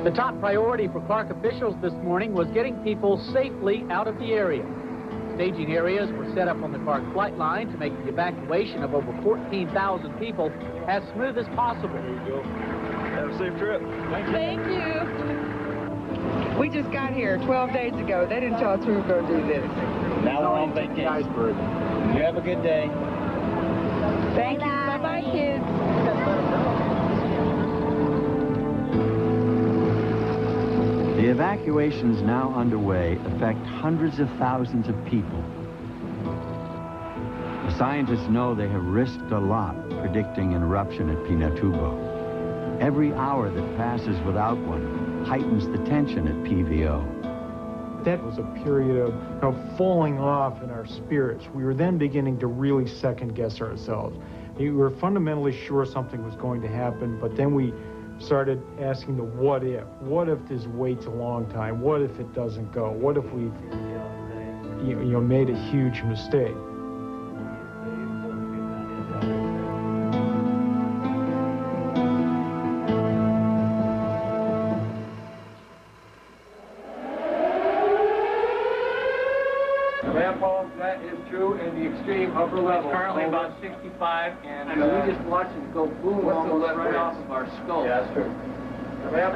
The top priority for Clark officials this morning was getting people safely out of the area. Staging areas were set up on the Clark flight line to make the evacuation of over 14,000 people as smooth as possible. There you go. Have a safe trip. Thank you. We just got here 12 days ago. They didn't tell us we were going to do this. Now we're on vacation. Iceberg. You have a good day. Thank you. Bye-bye, kids. The evacuations now underway affect hundreds of thousands of people. The scientists know they have risked a lot predicting an eruption at Pinatubo. Every hour that passes without one heightens the tension at PVO. That was a period of falling off in our spirits. We were then beginning to really second-guess ourselves. We were fundamentally sure something was going to happen, but then we started asking the what if. What if this waits a long time? What if it doesn't go? What if we've made a huge mistake? That is true in the extreme upper level. It's currently about 65, and we just watched it go boom almost right off of our skull. Yeah, that's true.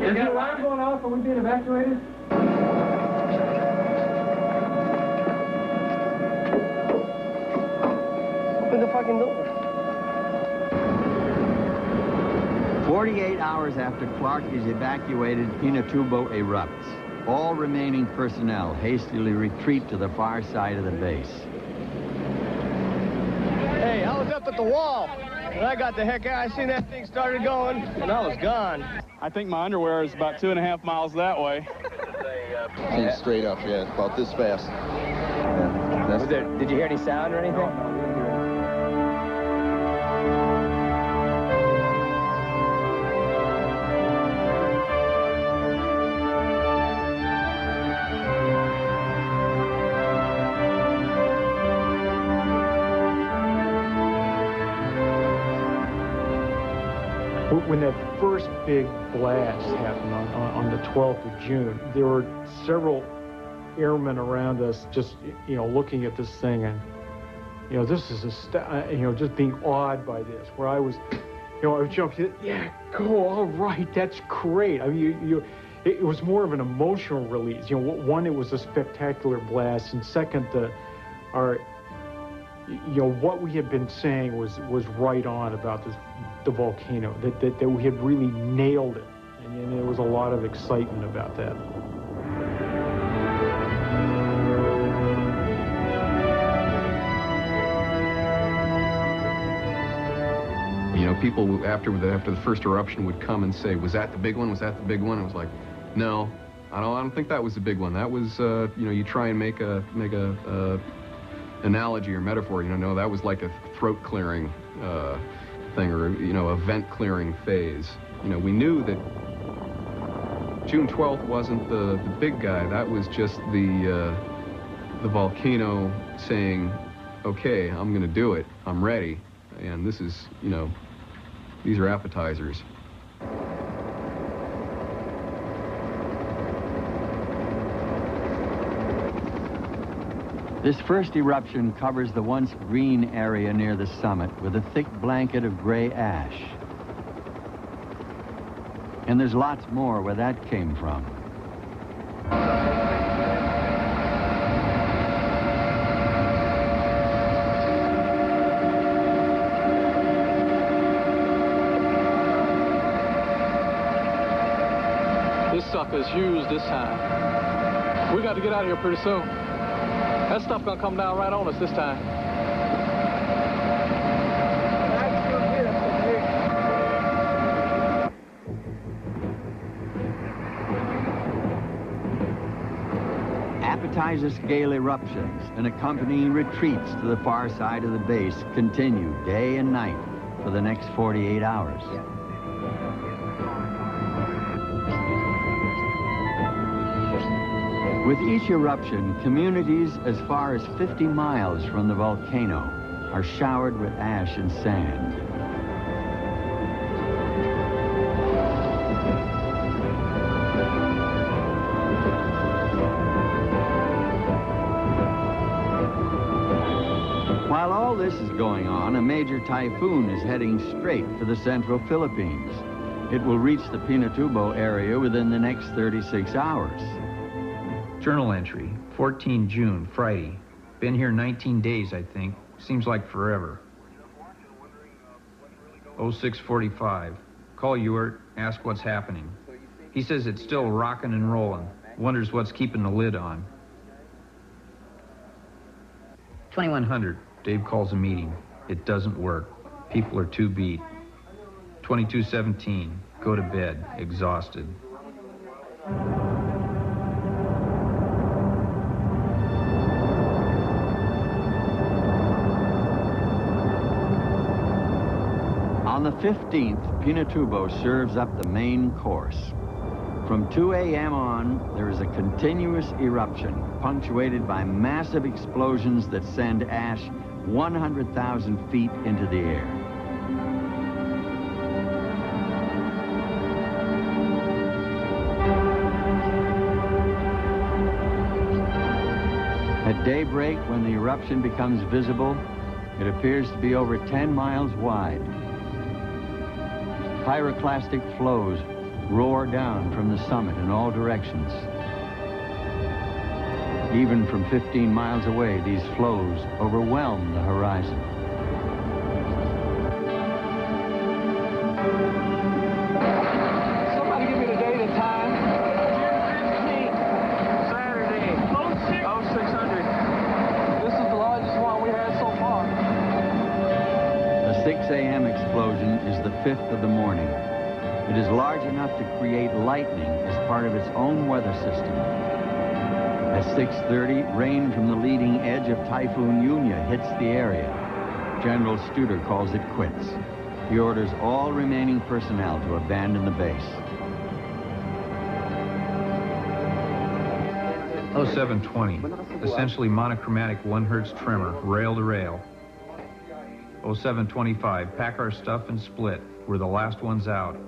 Is the alarm going off? Are we being evacuated? Open the fucking door. 48 hours after Clark is evacuated, Pinatubo erupts. All remaining personnel hastily retreat to the far side of the base. Hey, I was up at the wall. When I got the heck out, I seen that thing started going, and I was gone. I think my underwear is about 2.5 miles that way. Came straight up, yeah, about this fast. Yeah, Did you hear any sound or anything? When that first big blast happened on the 12th of June, there were several airmen around us just, looking at this thing and, this is just being awed by this, where I was, I was jumping, yeah, go, all right, that's great. I mean, it was more of an emotional release. One, it was a spectacular blast, and second, what we had been saying was right on about the volcano, that we had really nailed it, and there was a lot of excitement about that. People after the first eruption would come and say, "Was that the big one? Was that the big one?" I was like, "No, I don't think that was the big one. That was, you try and make a analogy or metaphor. No, that was like a throat clearing thing, or a vent clearing phase. We knew that June 12th wasn't the big guy. That was just the volcano saying, okay, I'm going to do it. I'm ready. And this is, these are appetizers." This first eruption covers the once green area near the summit with a thick blanket of gray ash. And there's lots more where that came from. This sucker's huge this time. We got to get out of here pretty soon. That stuff gonna come down right on us this time. Appetizer-scale eruptions and accompanying retreats to the far side of the base continue day and night for the next 48 hours. With each eruption, communities as far as 50 miles from the volcano are showered with ash and sand. this is going on, a major typhoon is heading straight for the central Philippines. It will reach the Pinatubo area within the next 36 hours. Journal entry, 14 June, Friday. Been here 19 days, I think. Seems like forever. 0645. Call Ewart, ask what's happening. He says it's still rocking and rolling. Wonders what's keeping the lid on. 2100. Dave calls a meeting. It doesn't work. People are too beat. 2217. Go to bed, exhausted. On the 15th, Pinatubo serves up the main course. From 2 a.m. on, there is a continuous eruption, punctuated by massive explosions that send ash 100,000 feet into the air. At daybreak, when the eruption becomes visible, it appears to be over 10 miles wide. Pyroclastic flows roar down from the summit in all directions. Even from 15 miles away, these flows overwhelm the horizon. Somebody give me the date and time. Saturday. 0600. This is the largest one we had so far. The 6 a.m. explosion is the 5th of the morning. It is large enough to create lightning as part of its own weather system. At 6:30, rain from the leading edge of Typhoon Yunya hits the area. General Studer calls it quits. He orders all remaining personnel to abandon the base. 0720. Essentially monochromatic 1 Hertz tremor, rail to rail. 0725. Pack our stuff and split. We're the last ones out.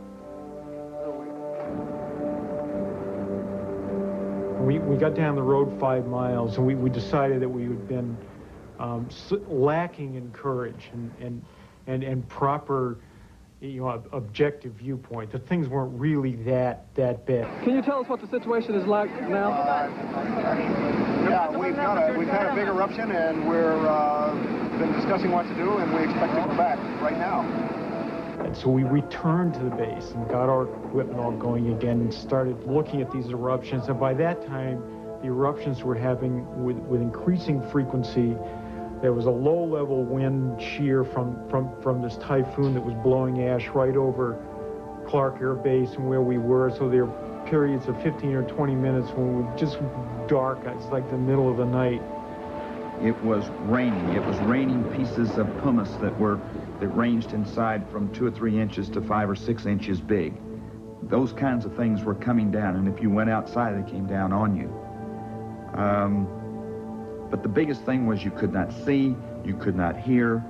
We got down the road 5 miles, and we decided that we had been lacking in courage and proper, objective viewpoint. That things weren't really that bad. Can you tell us what the situation is like now? Yeah, we've had a big eruption, and we're been discussing what to do, and we expect to go back right now. And so we returned to the base and got our equipment all going again and started looking at these eruptions. And by that time, the eruptions were having, with increasing frequency, there was a low-level wind shear from this typhoon that was blowing ash right over Clark Air Base and where we were. So there were periods of 15 or 20 minutes when it was just dark. It's like the middle of the night. It was raining. It was raining pieces of pumice that ranged inside from 2 or 3 inches to 5 or 6 inches big. Those kinds of things were coming down, and if you went outside, they came down on you. But the biggest thing was you could not see, you could not hear,